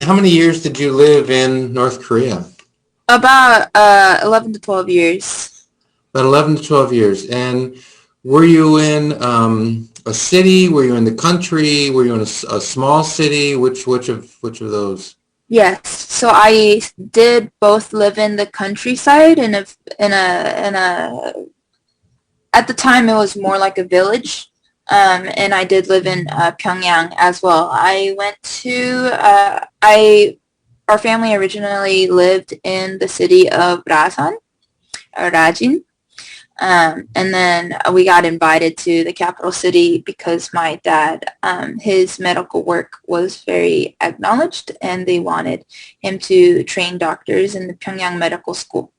How many years did you live in North Korea? About 11 to 12 years. About 11 to 12 years. And were you in a city? Were you in the country? Were you in a small city? Which of those? Yes. So I did both live in the countryside in a at the time it was more like a village. And I did live in Pyongyang as well. I went to I our family originally lived in the city of Rasan or Rajin. And then we got invited to the capital city because my dad, his medical work was very acknowledged, and they wanted him to train doctors in the Pyongyang Medical School.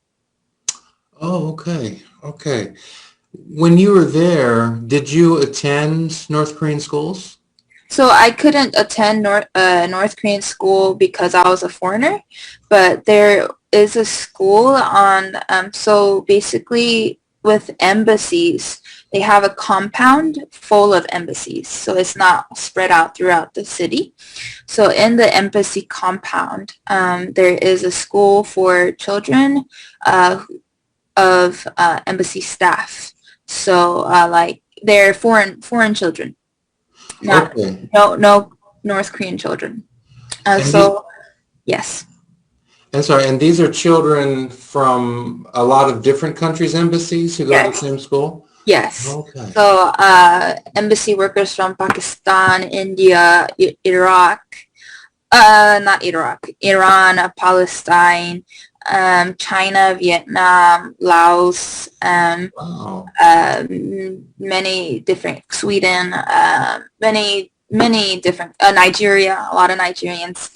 Oh, okay. Okay. When you were there, did you attend North Korean schools? So I couldn't attend North Korean school because I was a foreigner, but there is a school on, so basically with embassies, they have a compound full of embassies. So it's not spread out throughout the city. So in the embassy compound, there is a school for children uh, of embassy staff. So like they're foreign children, not Okay. no North Korean children. And the, So yes, and sorry, and these are children from a lot of different countries' embassies who go to the yes, same school? yes. Okay. So embassy workers from Pakistan, India, Iraq, not Iraq, Iran, Palestine, China, Vietnam, Laos, Wow. many different Sweden, many different Nigeria, a lot of Nigerians,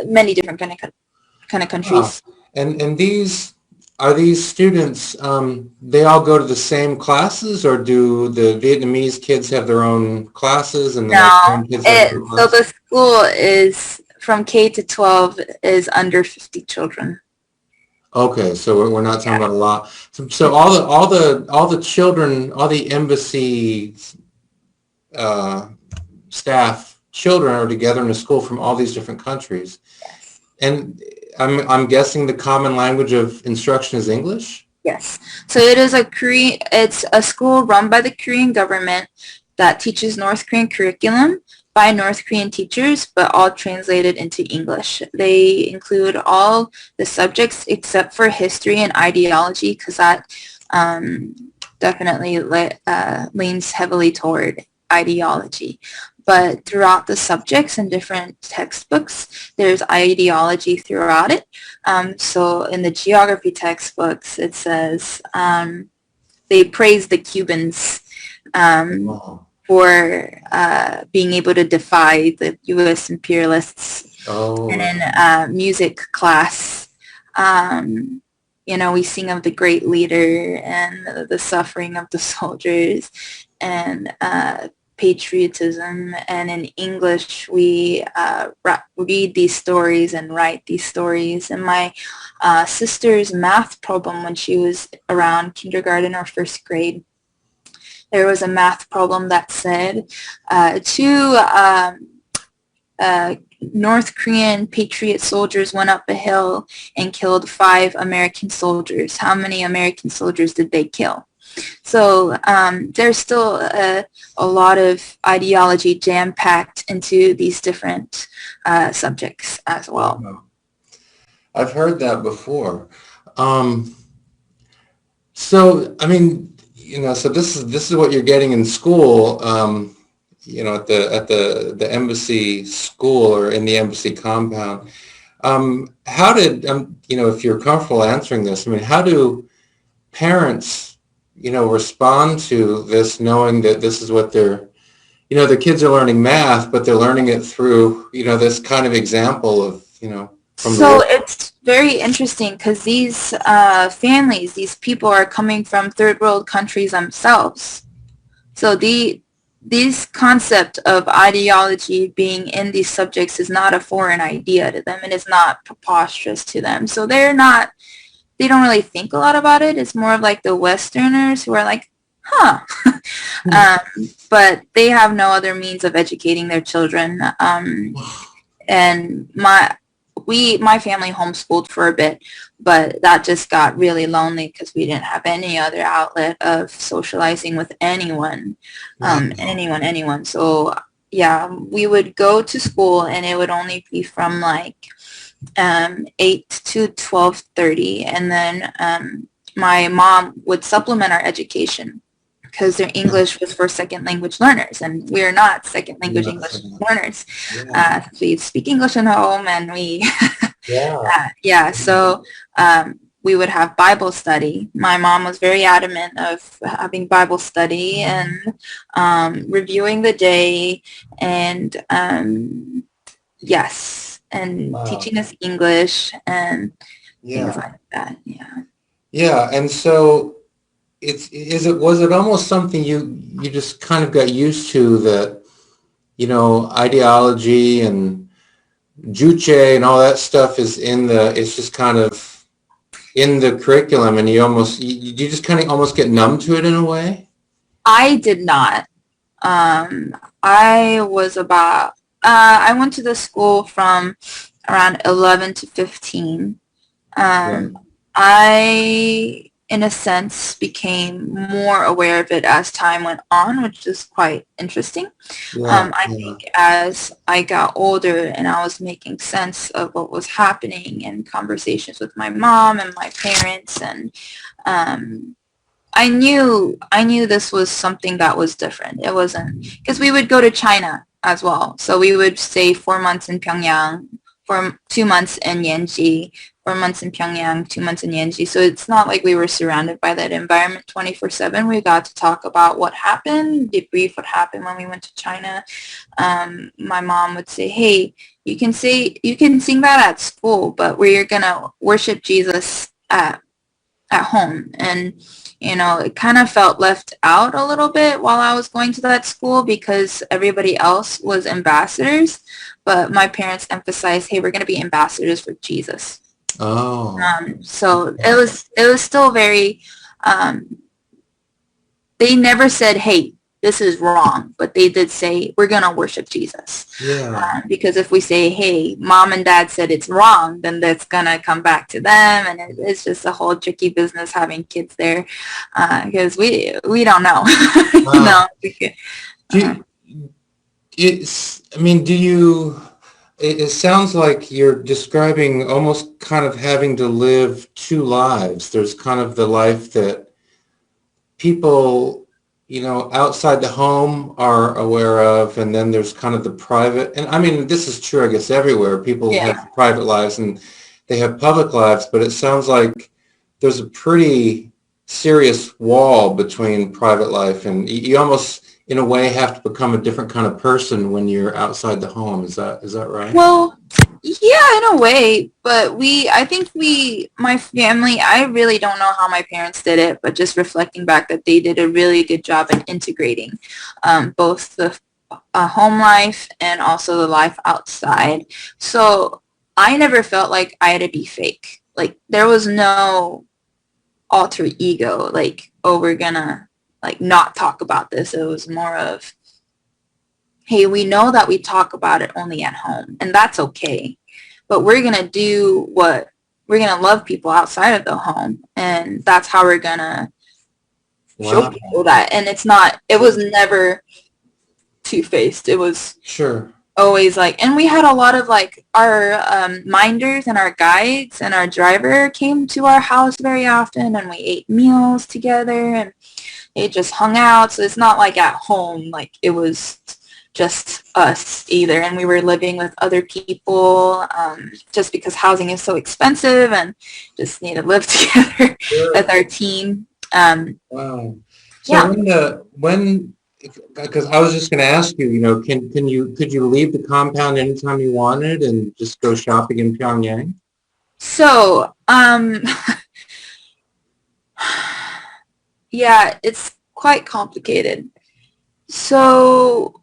many different kind of Wow. countries. And these are these students, they all go to the same classes, or do the Vietnamese kids have their own classes and the Now, Nigerian kids have their own so classes? the school is from K to 12 is under 50 children. Okay, so we're not talking Yeah. about a lot. So all the children, all the embassy uh, staff children are together in a school from all these different countries. Yes. And I'm guessing the common language of instruction is English? Yes. So it is it's a school run by the Korean government that teaches North Korean curriculum by North Korean teachers, but all translated into English. They include all the subjects except for history and ideology, because that um, definitely leans heavily toward ideology. But throughout the subjects and different textbooks, there's ideology throughout it. So in the geography textbooks, it says they praise the Cubans um, Wow. for being able to defy the U.S. imperialists. And Oh, in music class, um, we sing of the great leader and the suffering of the soldiers and patriotism. And in English, we read these stories and write these stories. And my sister's math problem when she was around kindergarten or first grade, there was a math problem that said two North Korean patriot soldiers went up a hill and killed 5 American soldiers. How many American soldiers did they kill? So there's still a lot of ideology jam-packed into these different subjects as well. wow. I've heard that before. Um, so I mean, so this is what you're getting in school. At the embassy school or in the embassy compound. How did if you're comfortable answering this, I mean, how do parents, respond to this, knowing that this is what the kids are learning math, but they're learning it through, this kind of example of, from the So world. it's very interesting because these families, these people are coming from third world countries themselves. So this concept of ideology being in these subjects is not a foreign idea to them, and it's not preposterous to them. So they don't really think a lot about it. It's more of like the Westerners who are like, huh. But they have no other means of educating their children. and my family homeschooled for a bit, but that just got really lonely because we didn't have any other outlet of socializing with anyone, anyone. So yeah, we would go to school and it would only be from like 8 to 12:30, and then my mom would supplement our education because their English was for second language learners, and we are not second language English learners. We speak English in home, and we, so we would have Bible study. My mom was very adamant of having Bible study and reviewing the day, and yes, and teaching us English and things like that. Yeah, and so was it almost something you just kind of got used to, that, ideology and juche and all that stuff is it's just kind of in the curriculum, and you just kind of almost get numb to it in a way? I did not. I went to the school from around 11 to 15. I, in a sense, became more aware of it as time went on, which is quite interesting. I think as I got older and I was making sense of what was happening in conversations with my mom and my parents, and I knew this was something that was different. It wasn't, because we would go to China as well. So we would stay 4 months in Pyongyang, for 2 months in Yanji, 4 months in Pyongyang, 2 months in Yanji. So it's not like we were surrounded by that environment 24/7. We got to talk about what happened, debrief what happened when we went to China. My mom would say, hey, you can sing that at school, but we're going to worship Jesus at home. And it kind of felt left out a little bit while I was going to that school because everybody else was ambassadors, but my parents emphasized, hey, we're going to be ambassadors for Jesus. Oh. So it was still very, they never said, hey, this is wrong, but they did say, we're going to worship Jesus. Because if we say, hey, mom and dad said it's wrong, then that's going to come back to them. And it's just a whole tricky business having kids there because we don't know. It sounds like you're describing almost kind of having to live two lives. There's kind of the life that people, outside the home are aware of, and then there's kind of the private. And I mean, this is true, I guess, everywhere. People have private lives and they have public lives, but it sounds like there's a pretty serious wall between private life, and you almost, in a way, have to become a different kind of person when you're outside the home. Is that right? Well, yeah, in a way, but my family, I really don't know how my parents did it, but just reflecting back that they did a really good job in integrating both the home life and also the life outside. So I never felt like I had to be fake. Like there was no alter ego, like, oh, we're gonna like not talk about this. It was more of, hey, we know that we talk about it only at home, and that's okay. But we're going to love people outside of the home, and that's how we're going to show people that. And it was never two-faced. It was always like, and we had a lot of like our minders and our guides and our driver came to our house very often, and we ate meals together, and it just hung out. So it's not like at home, like it was just us either, and we were living with other people just because housing is so expensive and just need to live together with our team. Wow. So when because I was just going to ask you, could you leave the compound anytime you wanted and just go shopping in Pyongyang? So yeah, it's quite complicated. So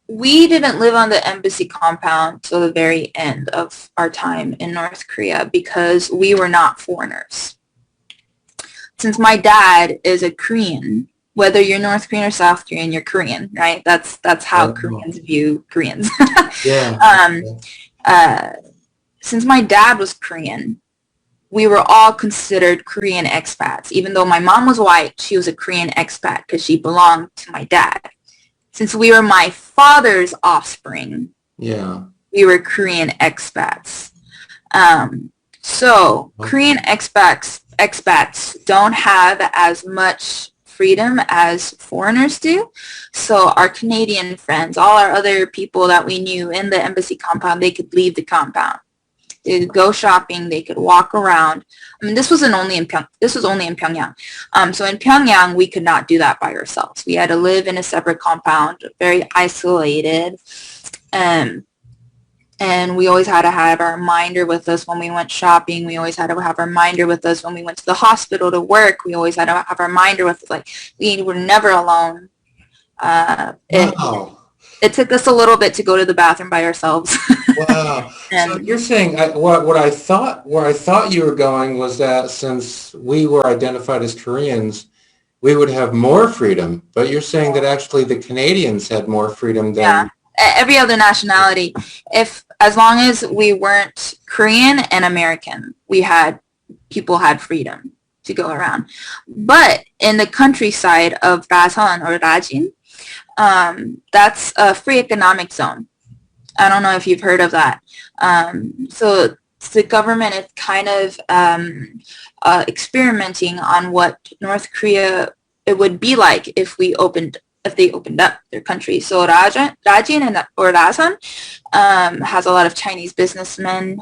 we didn't live on the embassy compound till the very end of our time in North Korea because we were not foreigners. Since my dad is a Korean, whether you're North Korean or South Korean, you're Korean, right? That's how Koreans view Koreans. Yeah. Uh, since my dad was Korean, we were all considered Korean expats. Even though my mom was white, she was a Korean expat because she belonged to my dad. Since we were my father's offspring, Yeah. we were Korean expats. So Korean expats don't have as much freedom as foreigners do. So our Canadian friends, all our other people that we knew in the embassy compound, they could leave the compound. They could go shopping. They could walk around. I mean, this was only in Pyongyang. So in Pyongyang, we could not do that by ourselves. We had to live in a separate compound, very isolated. And we always had to have our minder with us when we went shopping. We always had to have our minder with us when we went to the hospital to work. We always had to have our minder with us. Like, we were never alone. Wow. It took us a little bit to go to the bathroom by ourselves. Wow. So you're saying where I thought you were going was that since we were identified as Koreans, we would have more freedom. But you're saying that actually the Canadians had more freedom than. Yeah. Every other nationality. As long as we weren't Korean and American, people had freedom to go around. But in the countryside of Rasan or Rajin, that's a free economic zone. I don't know if you've heard of that. So the government is kind of experimenting on what North Korea it would be like if they opened up their country. So Rajin or Rasan has a lot of Chinese businessmen,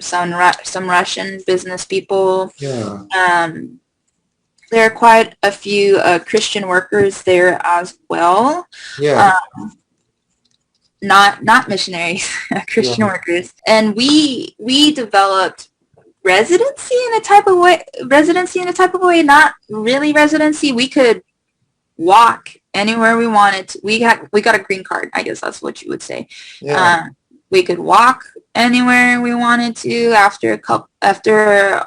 some Russian business people. Yeah. There are quite a few Christian workers there as well. Yeah. Not missionaries, Christian workers. And we developed residency in a type of way, not really residency. We could walk anywhere we wanted to. We got a green card, I guess that's what you would say. Yeah. We could walk anywhere we wanted to. After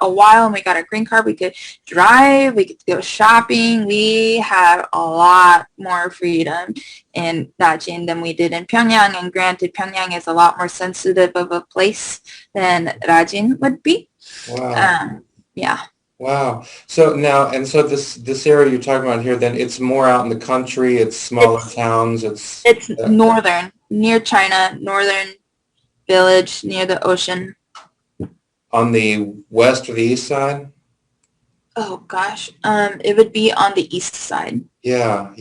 a while, and we got a green card, we could drive, we could go shopping. We had a lot more freedom in Dajin than we did in Pyongyang, and granted, Pyongyang is a lot more sensitive of a place than Rajin would be. Wow. Yeah. Wow. So now, so this area you're talking about here, then it's more out in the country, it's smaller towns, it's northern, near China, northern village, near the ocean. On the west or the east side? Oh gosh, it would be on the east side. Yeah.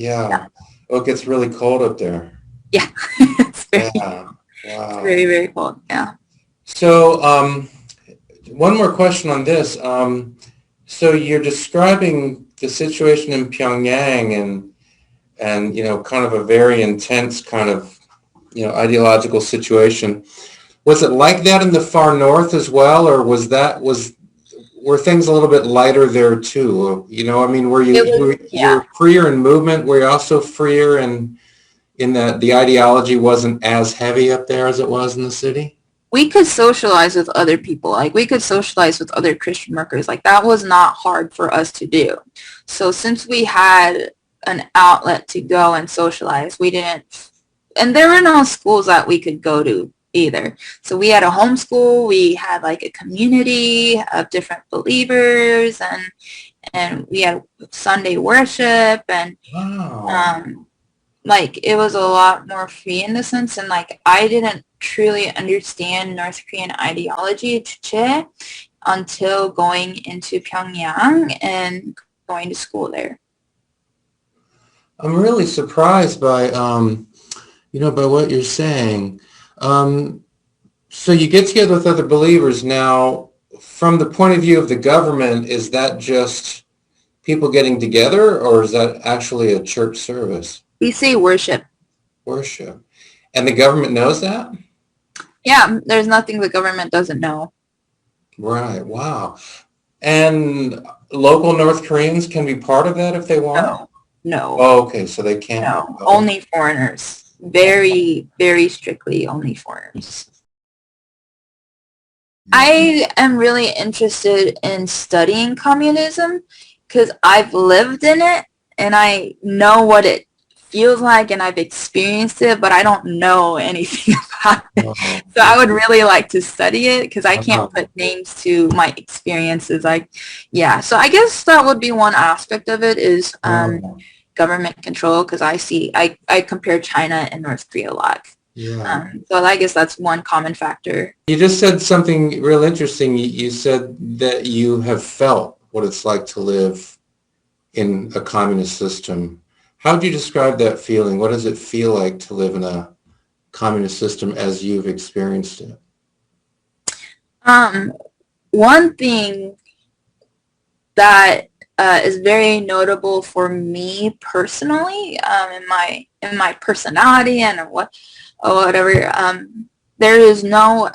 Oh, it gets really cold up there. Yeah. It's very, wow. It's very, very cold. Yeah. So, one more question on this. So you're describing the situation in Pyongyang and kind of a very intense kind of ideological situation. Was it like that in the far north as well, or were things a little bit lighter there too? I mean, were you freer in movement? Were you also freer in that the ideology wasn't as heavy up there as it was in the city? We could socialize with other people. Like, we could socialize with other Christian workers. Like, that was not hard for us to do. So since we had an outlet to go and socialize, and there were no schools that we could go to either. So we had a homeschool. We had like a community of different believers, and we had Sunday worship, and wow. Like, it was a lot more free in the sense, and like, I didn't truly understand North Korean ideology until going into Pyongyang and going to school there. I'm really surprised by by what you're saying. So you get together with other believers. Now, from the point of view of the government, is that just people getting together, or is that actually a church service? We say worship. Worship. And the government knows that? Yeah, there's nothing the government doesn't know. Right. Wow. And local North Koreans can be part of that if they want? No. Oh, okay. So they can't. No, only foreigners. Very, very strictly only foreigners. I am really interested in studying communism because I've lived in it, and I know what it feels like, and I've experienced it, but I don't know anything about it. Oh, So I would really like to study it because I can't wow. put names to my experiences. Yeah. So I guess that would be one aspect of it is Wow. government control, because I compare China and North Korea a lot. Yeah. So I guess that's one common factor. You just said something real interesting. You said that you have felt what it's like to live in a communist system. How do you describe that feeling? What does it feel like to live in a communist system as you've experienced it? Um, One thing that is very notable for me personally, in my personality and whatever, there is no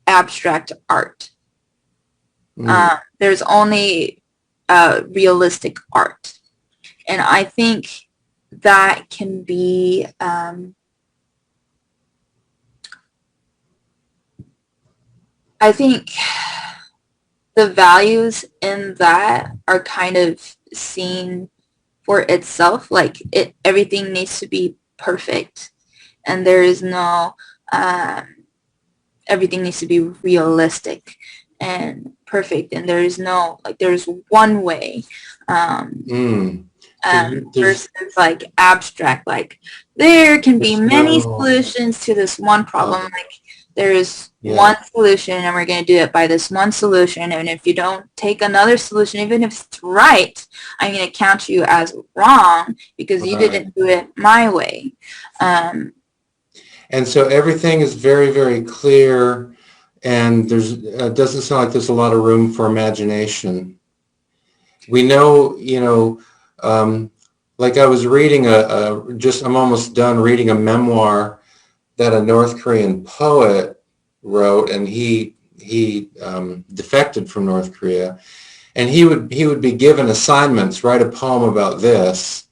abstract art. Mm. There's only realistic art, and I think that can be I think the values in that are kind of seen for itself. Like everything needs to be perfect, and there is no everything needs to be realistic and perfect, and there is no like there's one way. Mm. There's Versus like abstract, like there can be there's many no solutions to this one problem. Like there is yeah. one solution and we're going to do it by this one solution. And if you don't take another solution, even if it's right, I'm going to count you as wrong because you Right. didn't do it my way. And so everything is very, very clear, and there's doesn't sound like there's a lot of room for imagination. We know, like I was reading I'm almost done reading a memoir that a North Korean poet wrote, and he defected from North Korea, and he would be given assignments, write a poem about this,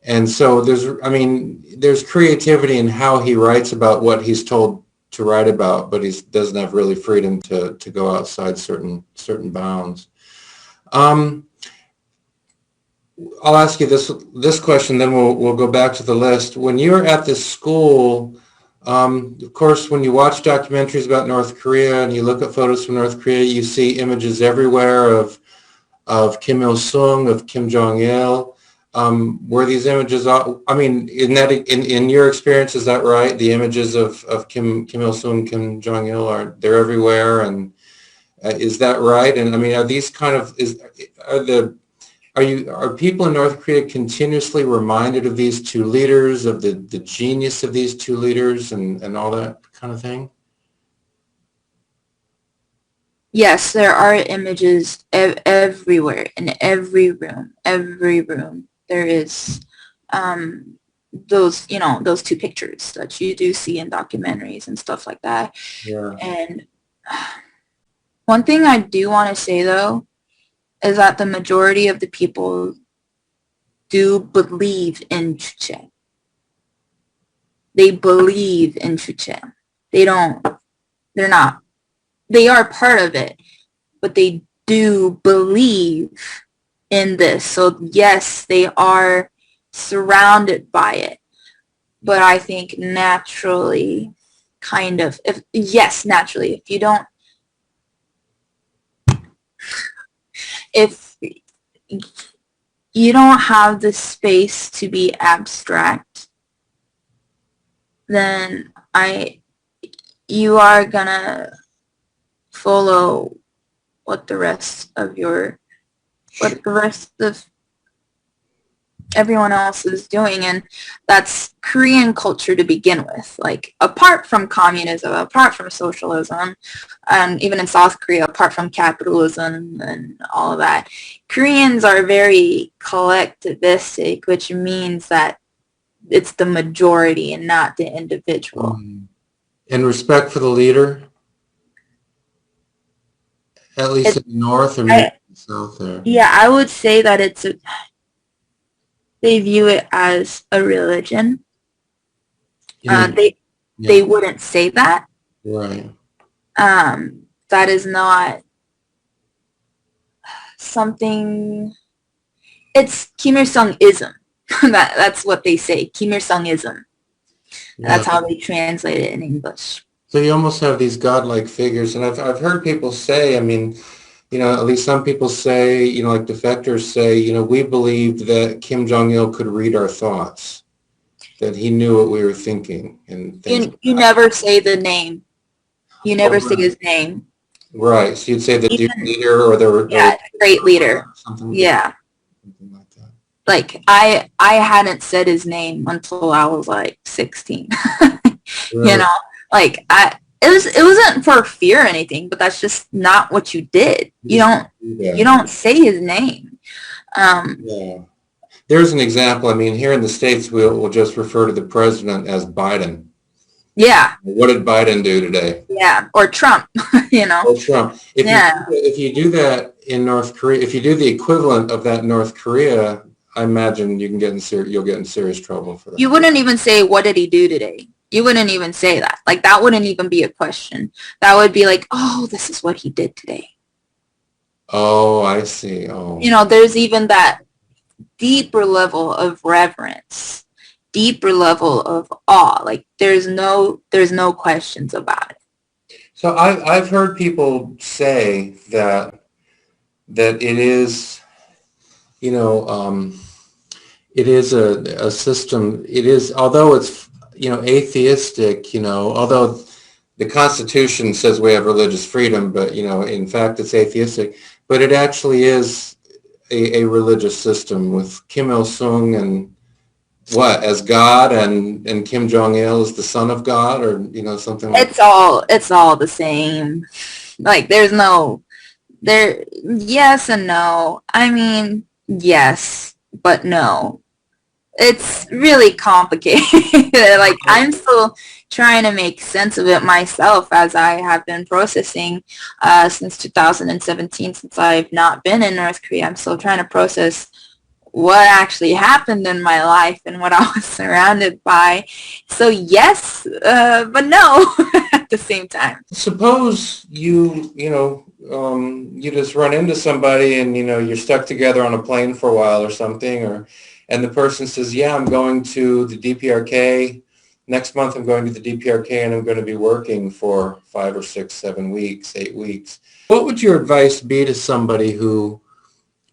and so there's creativity in how he writes about what he's told to write about, but he doesn't have really freedom to go outside certain bounds. Um, I'll ask you this question, then we'll go back to the list. When you're at this school, of course, when you watch documentaries about North Korea and you look at photos from North Korea, you see images everywhere of Kim Il Sung, of Kim Jong Il. Were these images? In your experience, is that right? The images of Kim Il Sung, Kim Jong Il they're everywhere, and is that right? And I mean, are these kind of are people in North Korea continuously reminded of these two leaders, of the genius of these two leaders, and all that kind of thing? Yes, there are images everywhere in every room. Every room there is those two pictures that you do see in documentaries and stuff like that. Yeah. And one thing I do want to say though is that the majority of the people do believe in Chuche. They believe in Chuche. They're not, they are part of it, but they do believe in this. So yes, they are surrounded by it. But I think naturally, naturally, if you don't have the space to be abstract, then you are gonna follow what the rest of everyone else is doing, and that's Korean culture to begin with. Like apart from communism, apart from socialism, and even in South Korea, apart from capitalism and all of that, Koreans are very collectivistic, which means that it's the majority and not the individual. And respect for the leader, at least in the North or maybe in the South there. Yeah, I would say that they view it as a religion. They wouldn't say that. Right. That is not something. It's Kim Il-sung-ism. That's what they say, Kim Il-sung-ism. Yeah. That's how they translate it in English. So you almost have these godlike figures, and I've heard people say, I mean, at least some people say, like defectors say, we believed that Kim Jong-il could read our thoughts, that he knew what we were thinking and things like You that. never say the name. You Oh, never say his name. right. So you'd say the Duke Even, leader or yeah, great leader. something Yeah. like that. Like I hadn't said his name until I was like 16. You Really? know, like it wasn't for fear or anything, but that's just not what you did. You just do You that. don't say his name. Yeah. There's an example. I mean, here in the States, we'll just refer to the president as Biden. Yeah, What did Biden do today? yeah, or Trump, you know. Or Trump. Yeah. If you do that in North Korea, if you do the equivalent of that in North Korea, I imagine you'll get in serious trouble for You that. wouldn't even say, what did he do today? You wouldn't even say that. Like, that wouldn't even be a question. That would be like, oh, this is what he did today. Oh, I see. Oh, You know, there's even that deeper level of reverence, deeper level of awe. Like, there's no questions about it. so I've heard people say that it is, you know, it is a system. It is, although it's, atheistic, although the Constitution says we have religious freedom, but, in fact, it's atheistic. But it actually is a religious system with Kim Il-sung and what, as God, and Kim Jong-il is the son of God, or, something like that. It's all the same. Like, there's no, yes and no. I mean, yes, but no. It's really complicated. Like, I'm still trying to make sense of it myself, as I have been processing since 2017, since I've not been in North Korea. I'm still trying to process what actually happened in my life and what I was surrounded by. So yes, but no at the same time. Suppose you just run into somebody and, you're stuck together on a plane for a while or something, and the person says, yeah, I'm going to the DPRK. Next month I'm going to the DPRK and I'm going to be working for 5 or 6, 7 weeks, 8 weeks. What would your advice be to somebody who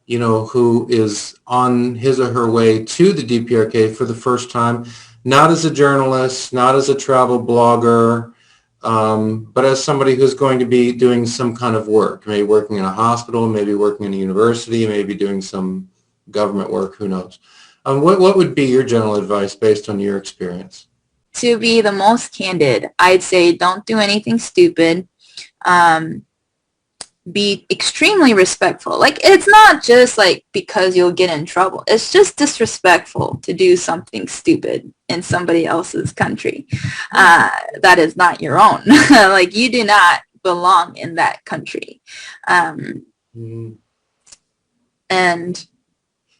is on his or her way to the DPRK for the first time, not as a journalist, not as a travel blogger, but as somebody who's going to be doing some kind of work, maybe working in a hospital, maybe working in a university, maybe doing some government work, who knows? What would be your general advice based on your experience? To be the most candid, I'd say don't do anything stupid. Be extremely respectful. Like, it's not just like because you'll get in trouble. It's just disrespectful to do something stupid in somebody else's country that is not your own. Like, you do not belong in that country. And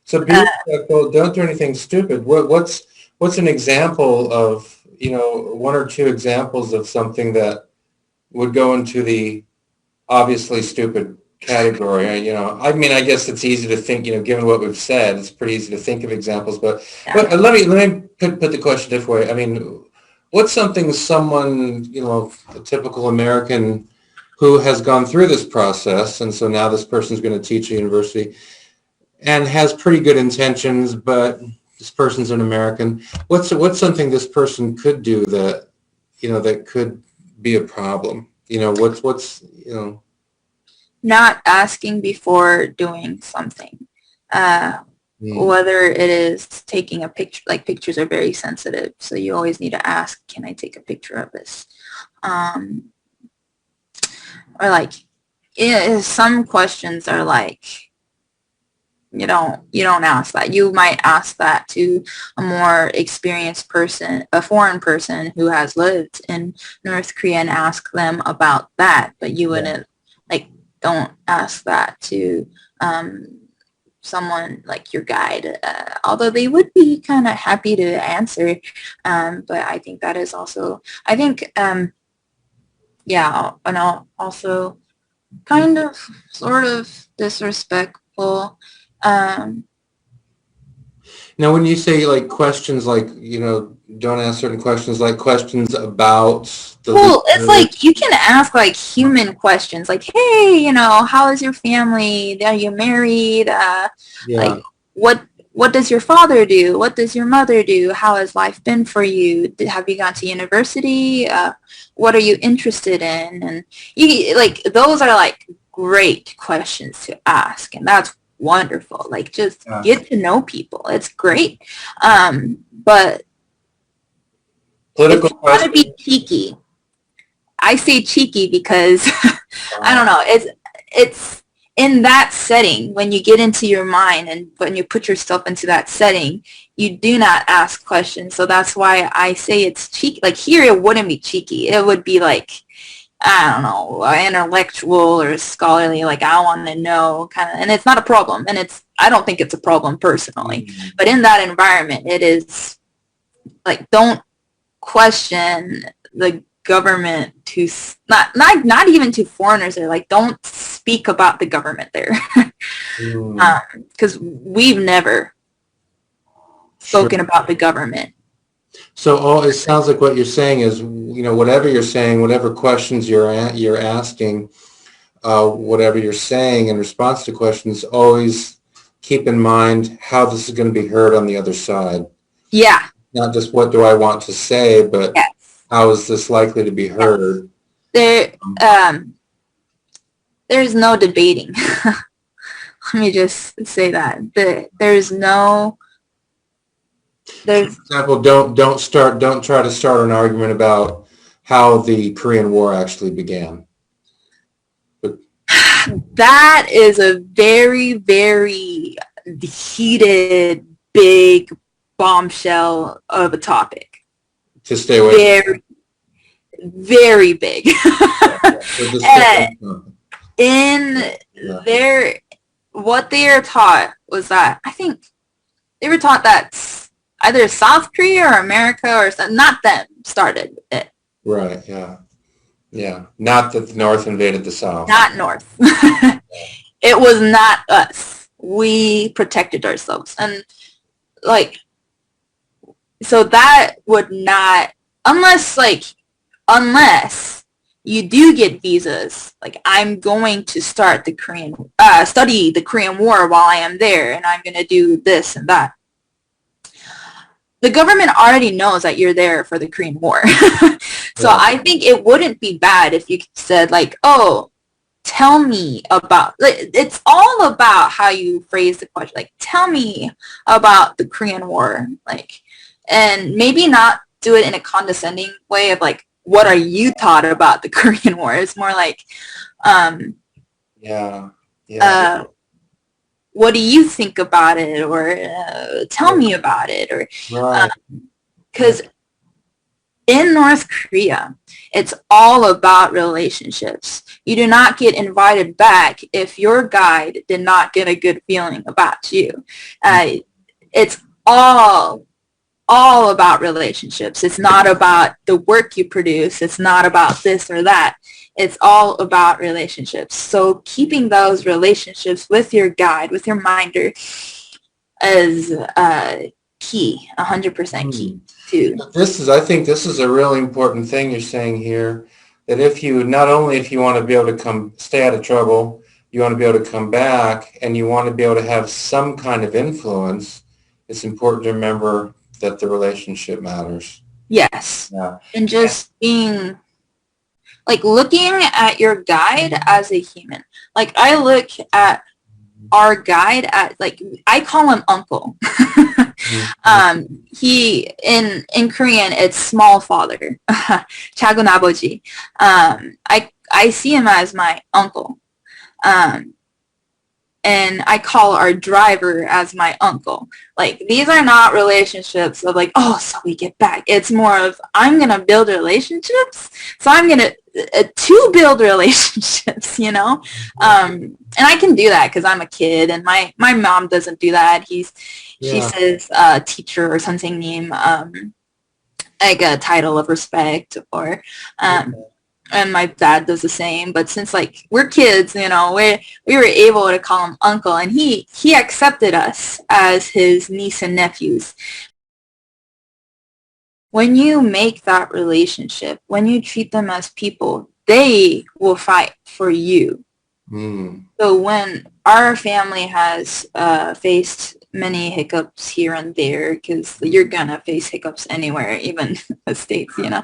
So be respectful. Don't do anything stupid. What's an example of, one or two examples of something that would go into the obviously stupid category? I mean, I guess it's easy to think, given what we've said, it's pretty easy to think of examples. But let me put the question this way. I mean, what's something someone, a typical American who has gone through this process, and so now this person's going to teach at university and has pretty good intentions, but this person's an American. What's something this person could do that, that could be a problem? What's not asking before doing something. Whether it is taking a picture, like, pictures are very sensitive, so you always need to ask, can I take a picture of this? Or like, some questions are like, you don't ask that. You might ask that to a more experienced person, a foreign person who has lived in North Korea, and ask them about that. But you wouldn't, like, don't ask that to someone like your guide, although they would be kind of happy to answer. But I think that is also, yeah, and also kind of sort of disrespectful. Now, when you say like questions, like, don't ask certain questions, like questions about the Well, it's leader. like you can ask like human questions, like, hey, how is your family? Are you married? Yeah. Like, what what does your father do? What does your mother do? How has life been for you? Have you gone to university? What are you interested in? And you like those are like great questions to ask, and that's wonderful. Like, just Yeah. get to know people. It's great. But if Political you want to be questions. cheeky, I say cheeky because I don't know. It's in that setting when you get into your mind and when you put yourself into that setting, you do not ask questions. So that's why I say it's cheeky. Like here, it wouldn't be cheeky. It would be like, I don't know, intellectual or scholarly. Like I want to know kind of, and it's not a problem. And I don't think it's a problem personally. Mhm. But in that environment, it is like don't question the government to not even to foreigners there, like don't speak about the government there Mm. because we've never Sure. spoken about the government. So it sounds like what you're saying is, whatever you're saying, whatever questions you're asking, whatever you're saying in response to questions, always keep in mind how this is going to be heard on the other side. Yeah. Not just what do I want to say, but Yes. how is this likely to be heard? There there's no debating. Let me just say that there's no there's For example, don't try to start an argument about how the Korean War actually began. But that is a very, very heated, big bombshell of a topic. to stay away Very, very big. from And the in yeah. their, what they are taught was that, I think they were taught that either South Korea or America or not them started it, Right, yeah. Yeah. Not that the North invaded the South. not North. It was not us. We protected ourselves. And like, so that would not, unless you do get visas, like I'm going to start study the Korean War while I am there, and I'm going to do this and that. The government already knows that you're there for the Korean War. So Yeah. I think it wouldn't be bad if you said like, oh, tell me about, like, it's all about how you phrase the question. Like, tell me about the Korean War. Like, and maybe not do it in a condescending way of like, what are you taught about the Korean War? It's more like, Yeah. Yeah. what do you think about it? Or tell me about it. Or Right. because in North Korea, it's all about relationships. You do not get invited back if your guide did not get a good feeling about you. It's all about relationships. It's not about the work you produce. It's not about this or that. It's all about relationships. So keeping those relationships with your guide, with your minder, is key, 100% key too. I think this is a really important thing you're saying here, that not only if you want to be able to stay out of trouble, you want to be able to come back and you want to be able to have some kind of influence, it's important to remember that the relationship matters. Yes. Yeah. And just being, like, looking at your guide as a human. Like, I look at our guide at, like, I call him uncle. He, in Korean, it's small father. 작은 아버지. I see him as my uncle. And I call our driver as my uncle. Like, these are not relationships of like, oh, so we get back. It's more of, I'm going to build relationships. So I'm going to build relationships, And I can do that because I'm a kid, and my mom doesn't do that. She says teacher or 선생님, like a title of respect, or and my dad does the same. But since like we're kids, you know, we were able to call him uncle, and he accepted us as his niece and nephews. When you make that relationship, when you treat them as people, they will fight for you. So when our family has faced many hiccups here and there, because you're gonna face hiccups anywhere, even the States, you know,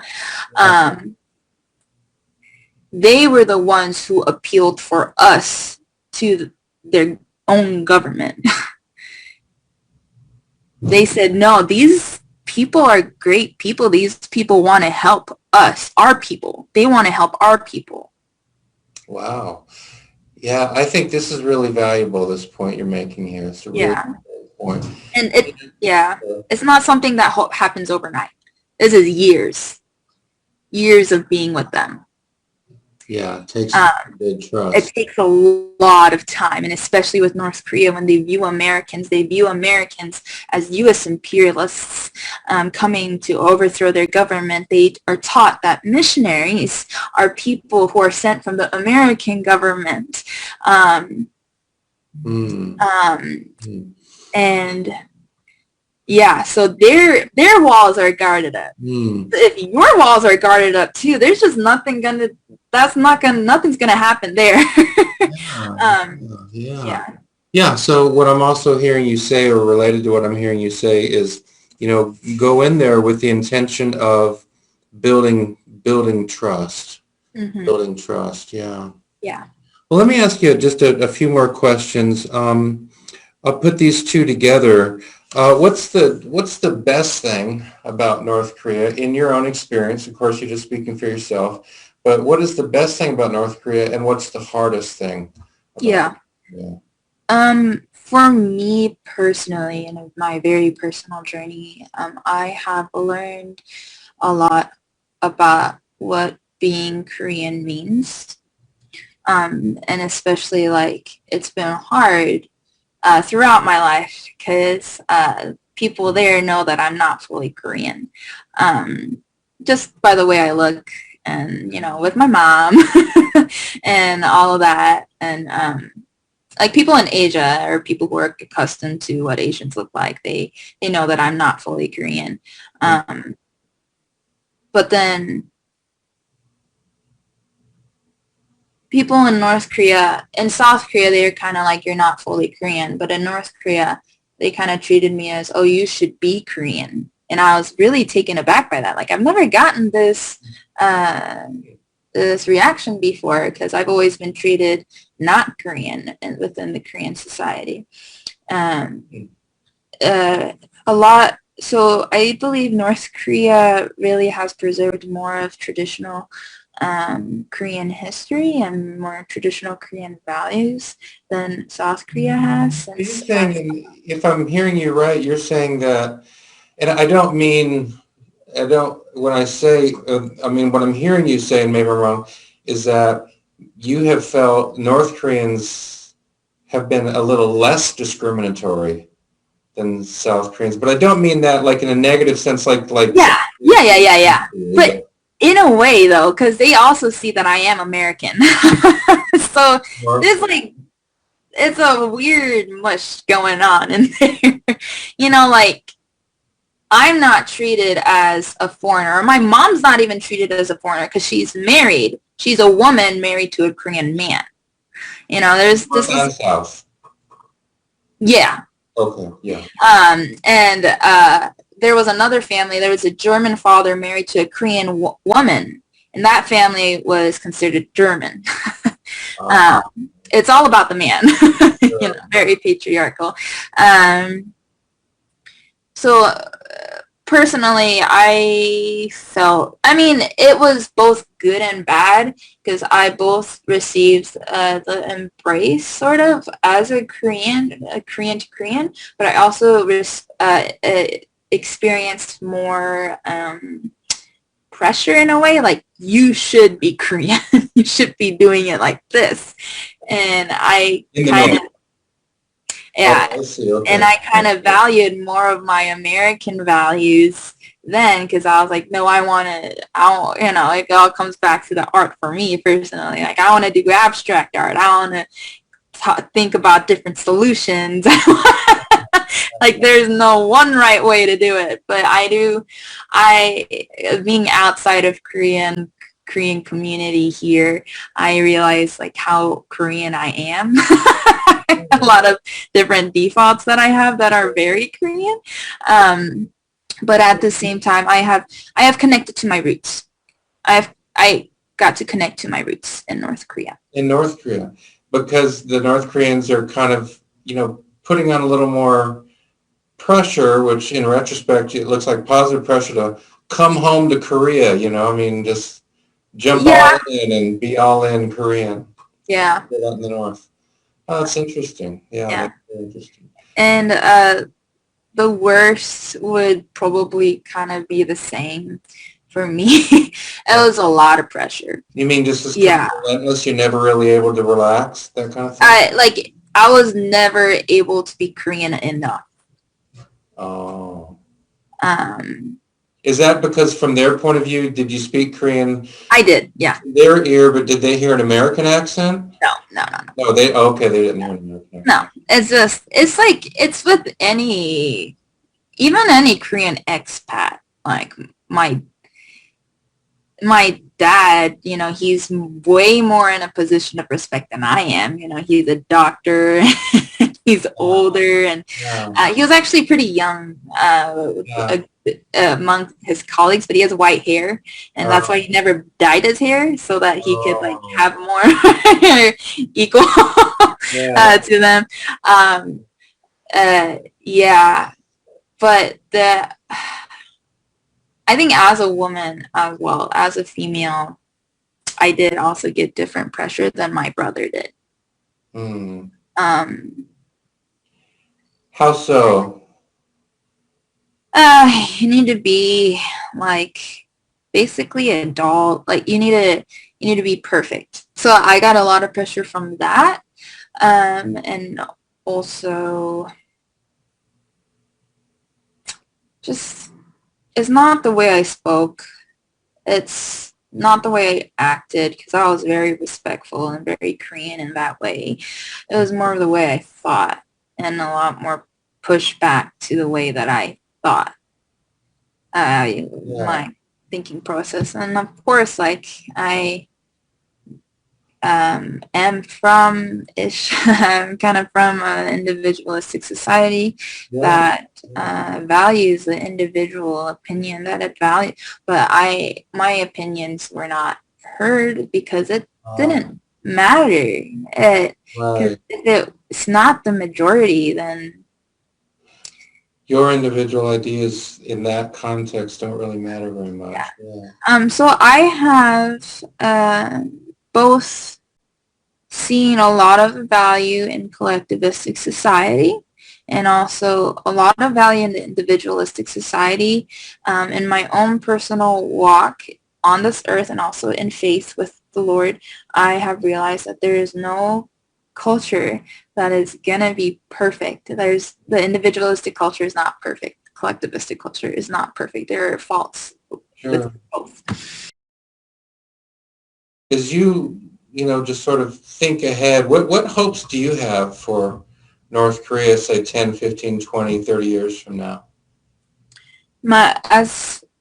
they were the ones who appealed for us to their own government. They said, no, these people are great people. These people want to help us, our people. They want to help our people. Wow. Yeah, I think this is really valuable, this point you're making here. It's a really valuable point. And it's not something that happens overnight. This is years of being with them. Yeah, it takes good trust. It takes a lot of time, and especially with North Korea, when they view Americans as U.S. imperialists coming to overthrow their government. They are taught that missionaries are people who are sent from the American government. And yeah, so their walls are guarded up. If your walls are guarded up too, there's just nothing's gonna happen there. Yeah. So what I'm also hearing you say, or related to what I'm hearing you say, is, you know, go in there with the intention of building trust. Building trust. Yeah. Yeah. Well, let me ask you just a few more questions. I'll put these two together. What's the best thing about North Korea in your own experience? Of course, you're just speaking for yourself, but what is the best thing about North Korea, and what's the hardest thing? For me personally, in my very personal journey, I have learned a lot about what being Korean means, and especially like it's been hard throughout my life, because people there know that I'm not fully Korean, just by the way I look, and you know, with my mom and all of that. And like people in Asia, or people who are accustomed to what Asians look like, they know that I'm not fully Korean. But then people in North Korea, in South Korea, they're kind of like, you're not fully Korean. But in North Korea, they kind of treated me as, oh, you should be Korean. And I was really taken aback by that. Like, I've never gotten this this reaction before, because I've always been treated not Korean within the Korean society. A lot. So I believe North Korea really has preserved more of traditional Korean history and more traditional Korean values than South Korea has. You're saying, if I'm hearing you right, you're saying that, and I don't mean, when I say, I mean, what I'm hearing you say, and maybe I'm wrong, is that you have felt North Koreans have been a little less discriminatory than South Koreans, but I don't mean that like in a negative sense, like. Yeah. But in a way, though, because they also see that I am American. So there's like, it's a weird mush going on in there. You know, like, I'm not treated as a foreigner. Or my mom's not even treated as a foreigner, because she's married. She's a woman married to a Korean man. You know, there's this. South. Yeah. Okay. Yeah. And there was another family. There was a German father married to a Korean woman, and that family was considered German. It's all about the man. You know, very patriarchal. So personally, I felt, I mean, it was both good and bad, because I both received the embrace sort of as a Korean to Korean, but I also experienced more pressure in a way, like, you should be Korean. You should be doing it like this. And I kind of, Yeah, Oh, I see. and Okay. I kind of valued more of my American values then because I was like, no, it all comes back to the art for me personally. Like, I want to do abstract art. I want to think about different solutions. Like, there's no one right way to do it, but being outside of Korean community here, I realize like how Korean I am. A lot of different defaults that I have that are very Korean. But at the same time, I have connected to my roots. I got to connect to my roots in North Korea. In North Korea, because the North Koreans are kind of, putting on a little more pressure, which in retrospect, it looks like positive pressure to come home to Korea, I mean, just jump Yeah, all in and be all in Korean. yeah, Out in the North. Oh, that's interesting. Yeah, yeah. that's very interesting. And the worst would probably kind of be the same for me. It Yeah. was a lot of pressure. You mean just as kind Yeah. of relentless, you're never really able to relax, that kind of thing? I was never able to be Korean enough. Oh. Um, Is that because from their point of view, did you speak Korean I did, yeah. in their ear, but did they hear an American accent? No, no, no, no. No, okay, they didn't hear an American accent. No, it's like, it's with even any Korean expat. Like, my my dad, he's way more in a position of respect than I am. He's a doctor. He's older, and Yeah. he was actually pretty young Yeah. among his colleagues, but he has white hair, and that's why he never dyed his hair, so that he could like Oh. have more equal Yeah. to them. Yeah, but I think as a woman as well, as a female, I did also get different pressure than my brother did. Hmm. Um, How so? you need to be like basically adult. Like, you need to be perfect. So I got a lot of pressure from that, and also just it's not the way I spoke. It's not the way I acted because I was very respectful and very Korean in that way. It was more of the way I thought and a lot more pushback to the way that I thought. Yeah. My thinking process. And of course, like, I am from ish. I'm kind of from an individualistic society Yeah. that values the individual opinion that it values. But my opinions were not heard because it didn't matter. Because Right. if it's not the majority, then Your individual ideas in that context don't really matter very much. yeah. Yeah. So I have both seen a lot of value in collectivistic society and also a lot of value in the individualistic society. In my own personal walk on this earth and also in faith with the Lord, I have realized that there is no culture that is going to be perfect. The individualistic culture is not perfect. Collectivistic culture is not perfect. There are faults Sure. with both. As you, just sort of think ahead, what hopes do you have for North Korea, say 10, 15, 20, 30 years from now?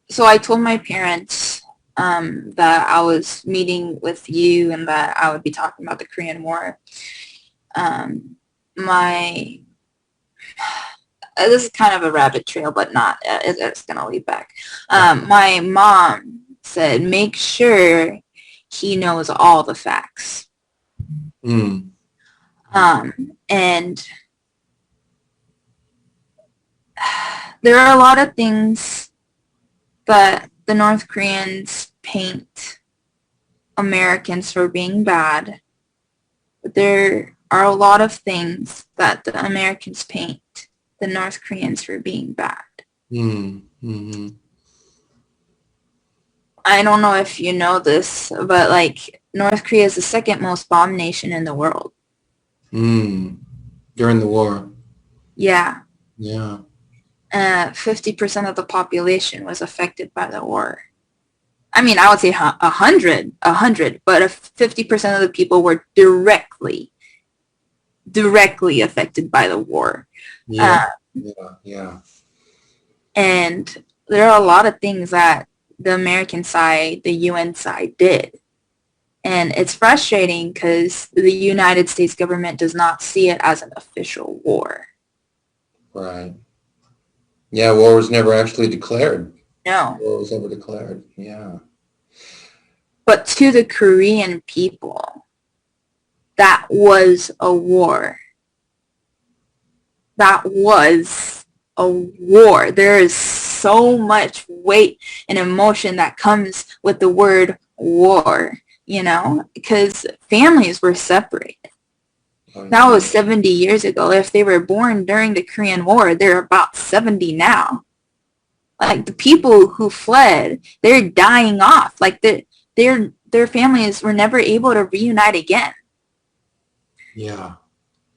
So I told my parents that I was meeting with you and that I would be talking about the Korean War. This is kind of a rabbit trail, but not. It's going to lead back. My mom said, make sure he knows all the facts. Mm. And there are a lot of things that the North Koreans paint Americans for being bad. But there are a lot of things that the Americans paint the North Koreans for being bad. Mm. Mm-hmm. I don't know if you know this, but like, North Korea is the second most bombed nation in the world. Mm. During the war. Yeah. Yeah. 50% of the population was affected by the war. I mean, I would say 100, but 50% of the people were directly affected by the war. Yeah. Yeah. Yeah. And there are a lot of things that the American side, the UN side did. And it's frustrating because the United States government does not see it as an official war. Right. Yeah, war was never actually declared. No. War was never declared. Yeah. But to the Korean people, that was a war. That was a war. There is so much weight and emotion that comes with the word war, because families were separated. Oh, That yeah. was 70 years ago. If they were born during the Korean War, they're about 70 now. Like the people who fled, they're dying off. Like their families were never able to reunite again. Yeah.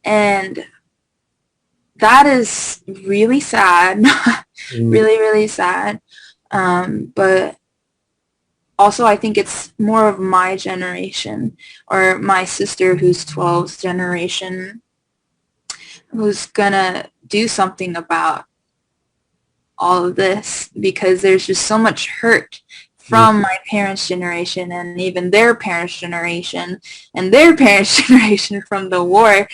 And that is really sad. Really, really sad. But also I think it's more of my generation or my sister who's 12's generation who's gonna do something about all of this, because there's just so much hurt from my parents' generation and even their parents' generation and their parents' generation from the war.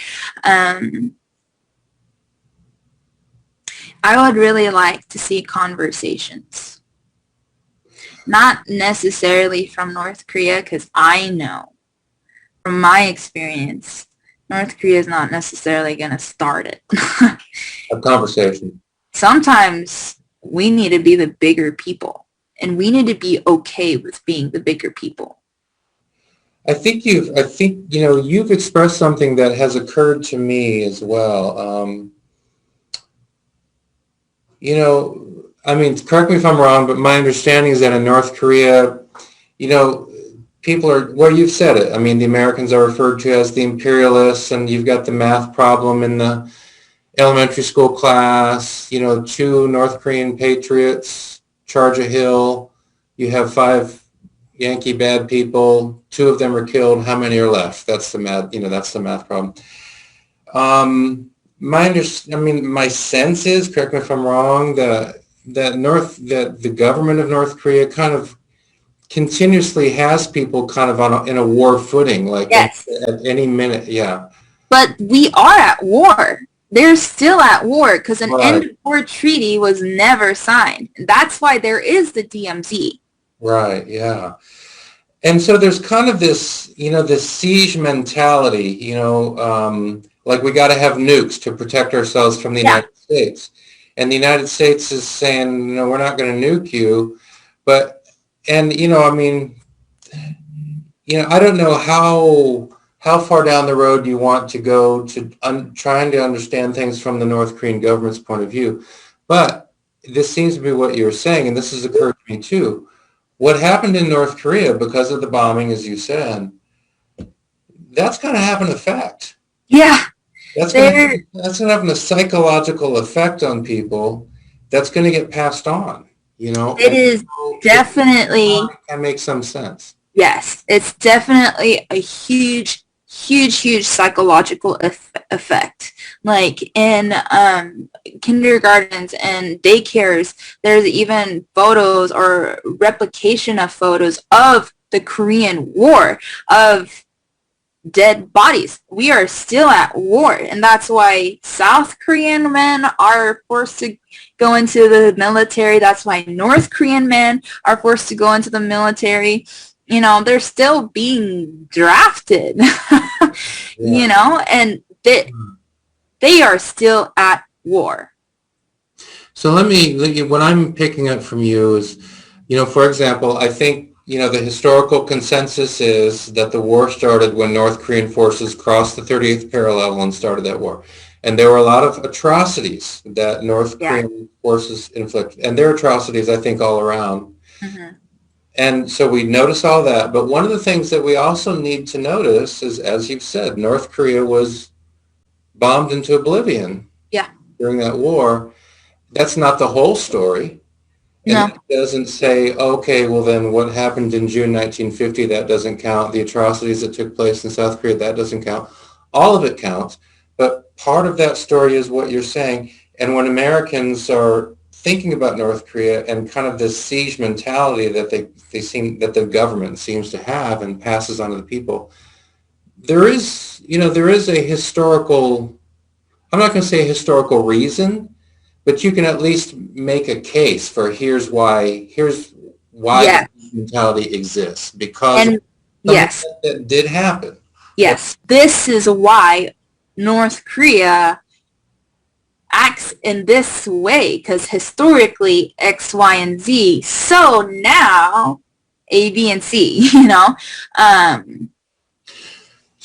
I would really like to see conversations. Not necessarily from North Korea, because I know from my experience, North Korea is not necessarily going to start it. A conversation. Sometimes we need to be the bigger people, and we need to be okay with being the bigger people. I think you've expressed something that has occurred to me as well. I mean, correct me if I'm wrong, but my understanding is that in North Korea, people are, well, you've said it. I mean, the Americans are referred to as the imperialists, and you've got the math problem in the elementary school class, 2 North Korean patriots charge a hill. You have 5 Yankee bad people. 2 of them are killed. How many are left? That's the math problem. My sense is, correct me if I'm wrong, that the government of North Korea kind of continuously has people kind of in a war footing, like yes. At any minute, yeah. But we are at war. They're still at war because an end of war treaty was never signed. That's why there is the DMZ. Right, yeah. And so there's kind of this, this siege mentality, like we got to have nukes to protect ourselves from the United States. And the United States is saying, no, we're not going to nuke you. But, and, I don't know how far down the road you want to go to trying to understand things from the North Korean government's point of view. But this seems to be what you're saying, and this has occurred to me too. What happened in North Korea because of the bombing, as you said, that's going to have an effect. Yeah. That's going to have a psychological effect on people that's going to get passed on, It is definitely. That makes some sense. Yes, it's definitely a huge psychological effect. Like in kindergartens and daycares, there's even photos or replication of photos of the Korean War, of dead bodies. We are still at war, and that's why South Korean men are forced to go into the military. That's why North Korean men are forced to go into the military. They're still being drafted, and they are still at war. So what I'm picking up from you is, for example, I think, the historical consensus is that the war started when North Korean forces crossed the 38th parallel and started that war. And there were a lot of atrocities that North Korean forces inflicted. And there are atrocities, I think, all around. Mm-hmm. And so we notice all that. But one of the things that we also need to notice is, as you've said, North Korea was bombed into oblivion. Yeah. during that war. That's not the whole story. And No. it doesn't say, okay, well then what happened in June 1950, that doesn't count. The atrocities that took place in South Korea, that doesn't count. All of it counts. But part of that story is what you're saying. And when Americans are thinking about North Korea and kind of this siege mentality that that the government seems to have and passes on to the people, there is a historical, I'm not going to say historical reason, but you can at least make a case for here's why Yeah. the mentality exists, because of And something yes, that did happen. yes, this is why North Korea acts in this way, because historically X, Y, and Z. So now A, B, and C.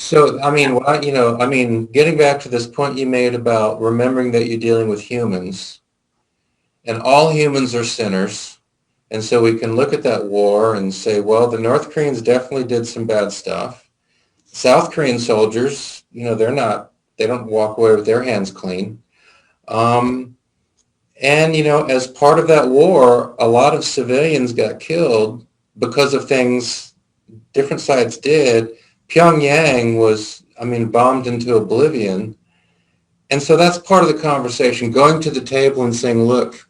So, I mean, getting back to this point you made about remembering that you're dealing with humans, and all humans are sinners, and so we can look at that war and say, well, the North Koreans definitely did some bad stuff. South Korean soldiers, they don't walk away with their hands clean. And, as part of that war, a lot of civilians got killed because of things different sides did. Pyongyang was, bombed into oblivion. And so that's part of the conversation, going to the table and saying, look,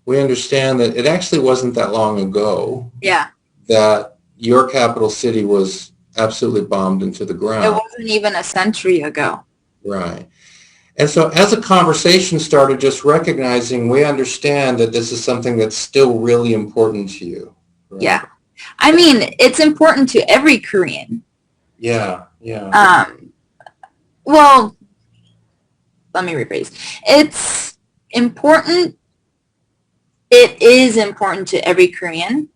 we understand that it actually wasn't that long ago Yeah. that your capital city was absolutely bombed into the It ground. wasn't even a century ago. Right. And so as a conversation started, just recognizing we understand that this is something that's still really important to you. Right? Yeah. I mean, it's important to every Korean. Yeah, yeah. Well, let me rephrase. It's important. It is important to every Korean,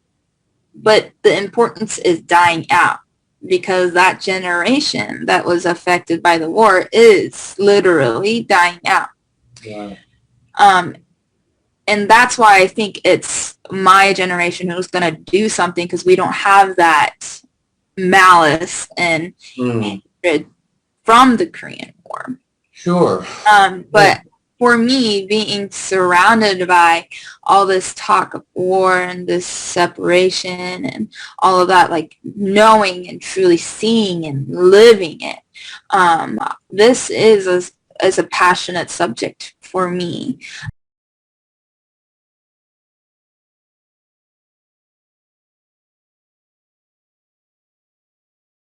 but the importance is dying out, because that generation that was affected by the war is literally dying out. Yeah. And that's why I think it's my generation who's going to do something, because we don't have that malice and hatred from the Korean War. Sure. But for me, being surrounded by all this talk of war and this separation and all of that, like knowing and truly seeing and living it, this is a passionate subject for me.